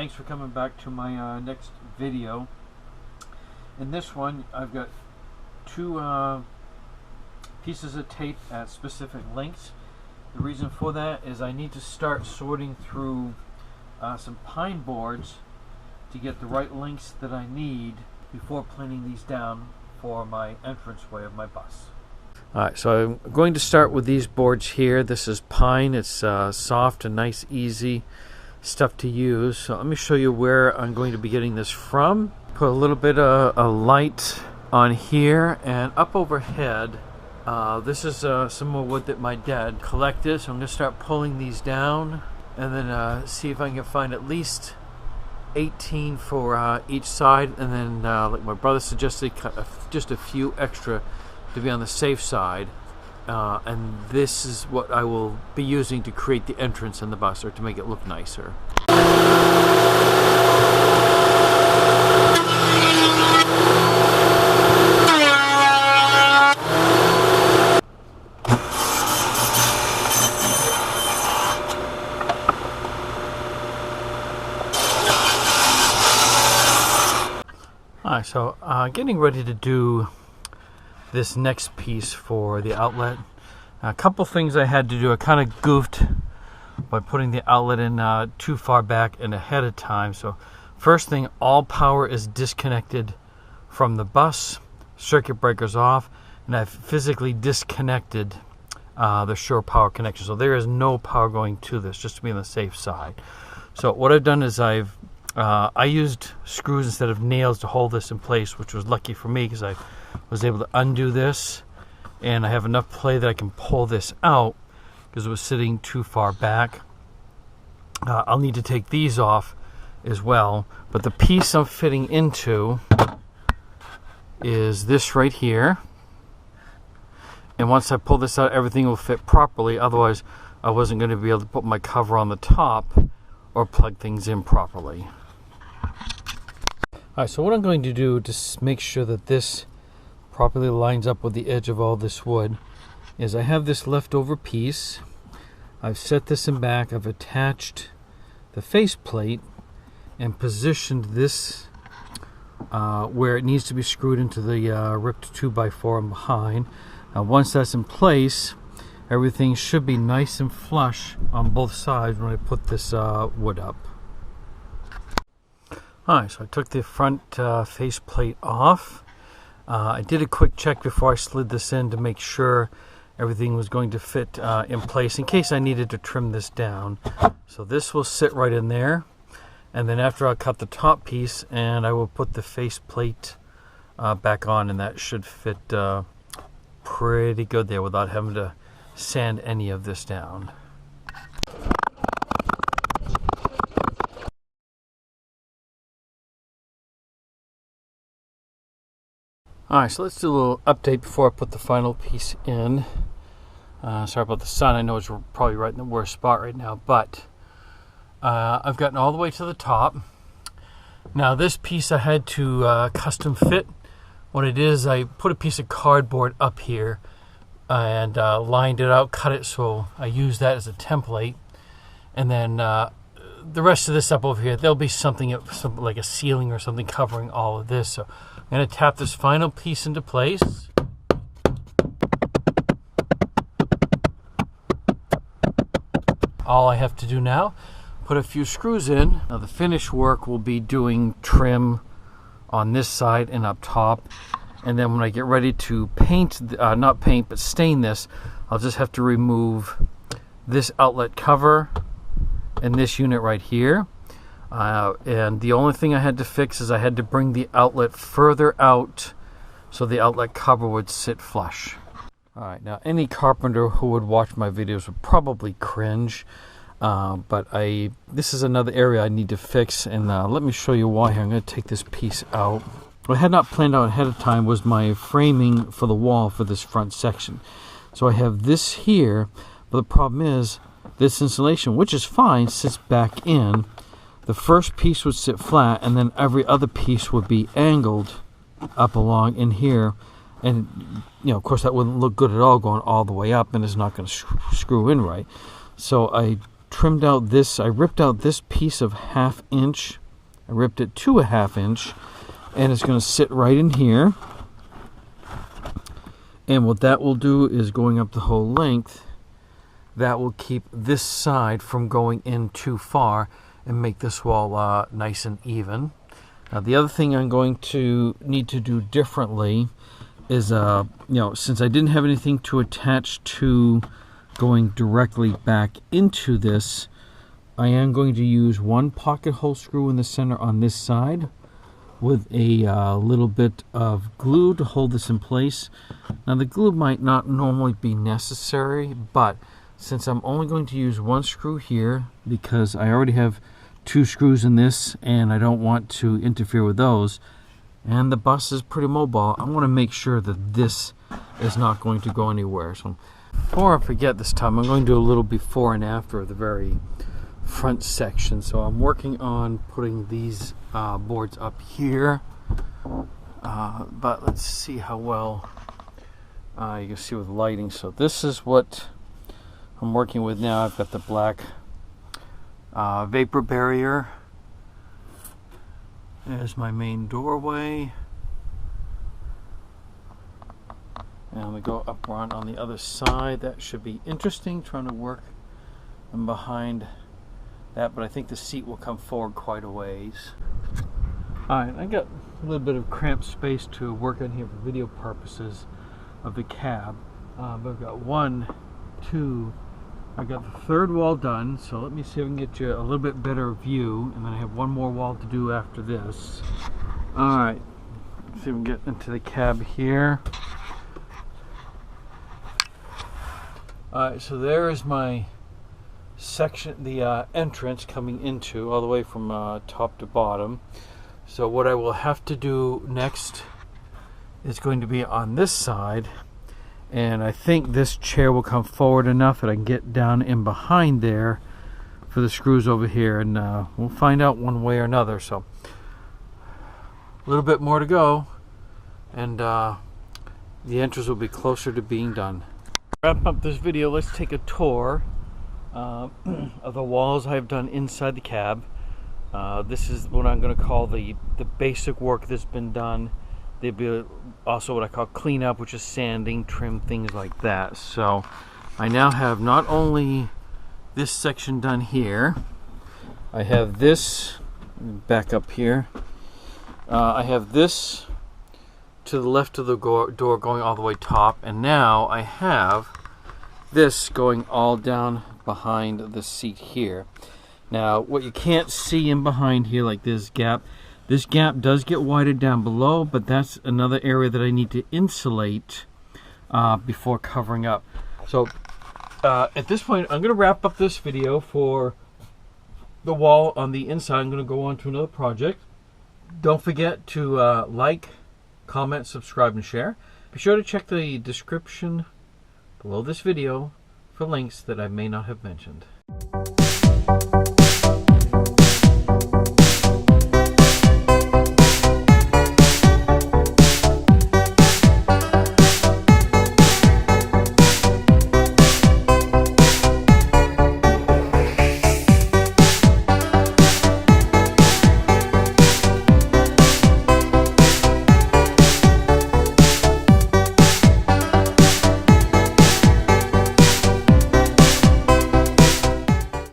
thanks for coming back to my next video. In this one I've got two pieces of tape at specific lengths. The reason for that is I need to start sorting through some pine boards to get the right lengths that I need before planing these down for my entranceway of my bus. Alright, so I'm going to start with these boards here. This is pine. It's soft and nice, easy stuff to use. So let me show you where I'm going to be getting this from. Put a little bit of a light on here and up overhead. This is some more wood that my dad collected, so I'm going to start pulling these down and then see if I can find at least 18 for each side, and then like my brother suggested, cut just a few extra to be on the safe side, and this is what I will be using to create the entrance in the bus, or to make it look nicer. Alright, so getting ready to do this next piece for the outlet. A couple things I had to do. I kind of goofed by putting the outlet in too far back and ahead of time. So first thing, all power is disconnected from the bus, circuit breakers off, and I've physically disconnected the shore power connection. So there is no power going to this, just to be on the safe side. So what I've done is I used screws instead of nails to hold this in place, which was lucky for me because I was able to undo this, and I have enough play that I can pull this out because it was sitting too far back. I'll need to take these off as well, but the piece I'm fitting into is this right here, and once I pull this out, everything will fit properly. Otherwise I wasn't going to be able to put my cover on the top or plug things in properly. Alright, so what I'm going to do to make sure that this properly lines up with the edge of all this wood is I have this leftover piece. I've set this in back. I've attached the faceplate and positioned this where it needs to be screwed into the ripped 2x4 behind. Now once that's in place, everything should be nice and flush on both sides when I put this wood up. Alright, so I took the front faceplate off. I did a quick check before I slid this in to make sure everything was going to fit in place in case I needed to trim this down. So this will sit right in there, and then after I'll cut the top piece and I will put the faceplate back on, and that should fit pretty good there without having to sand any of this down. Alright, so let's do a little update before I put the final piece in. Sorry about the sun. I know it's probably right in the worst spot right now, but I've gotten all the way to the top. Now this piece I had to custom fit. What it is, I put a piece of cardboard up here and lined it out, cut it, so I use that as a template, and then the rest of this up over here, there'll be something like a ceiling or something covering all of this. So I'm going to tap this final piece into place. All I have to do now, put a few screws in. Now the finished work will be doing trim on this side and up top. And then when I get ready to paint, not paint, but stain this, I'll just have to remove this outlet cover and this unit right here. And the only thing I had to fix is I had to bring the outlet further out so the outlet cover would sit flush. Alright, now any carpenter who would watch my videos would probably cringe, but this is another area I need to fix, and let me show you why. I'm going to take this piece out. What I had not planned out ahead of time was my framing for the wall for this front section. So I have this here, but the problem is this insulation, which is fine, sits back in. The first piece would sit flat, and then every other piece would be angled up along in here. And, you know, of course that wouldn't look good at all going all the way up, and it's not going to screw in right. So I trimmed out this, I ripped out this piece of 1/2 inch. I ripped it to a 1/2 inch, and it's going to sit right in here. And what that will do is, going up the whole length, that will keep this side from going in too far and make this wall nice and even. Now, the other thing I'm going to need to do differently is, since I didn't have anything to attach to going directly back into this, I am going to use one pocket hole screw in the center on this side with a little bit of glue to hold this in place. Now, the glue might not normally be necessary, but since I'm only going to use one screw here, because I already have 2 screws in this and I don't want to interfere with those, and the bus is pretty mobile, I want to make sure that this is not going to go anywhere. So before I forget this time, I'm going to do a little before and after of the very front section. So I'm working on putting these boards up here, but let's see how well you can see with lighting. So this is what I'm working with now. I've got the black vapor barrier. There's my main doorway, and we go up around on the other side. That should be interesting, trying to work from behind that, but I think the seat will come forward quite a ways. Alright, I got a little bit of cramped space to work on here for video purposes of the cab. But I've got 1, 2, I got the 3rd wall done, so let me see if I can get you a little bit better view, and then I have 1 more wall to do after this. Alright, let's see if we can get into the cab here. Alright, so there is my section, the entrance coming into, all the way from top to bottom. So what I will have to do next is going to be on this side, and I think this chair will come forward enough that I can get down in behind there for the screws over here, and we'll find out one way or another. So a little bit more to go, and the entrance will be closer to being done. To wrap up this video, let's take a tour of the walls I've done inside the cab. This is what I'm going to call the basic work that's been done. There'd be also what I call cleanup, which is sanding, trim, things like that. So I now have not only this section done here, I have this, back up here, I have this to the left of the door going all the way top, and now I have this going all down behind the seat here. Now, what you can't see in behind here, like this gap does get wider down below, but that's another area that I need to insulate before covering up. So at this point, I'm going to wrap up this video for the wall on the inside. I'm going to go on to another project. Don't forget to like, comment, subscribe, and share. Be sure to check the description below this video for links that I may not have mentioned.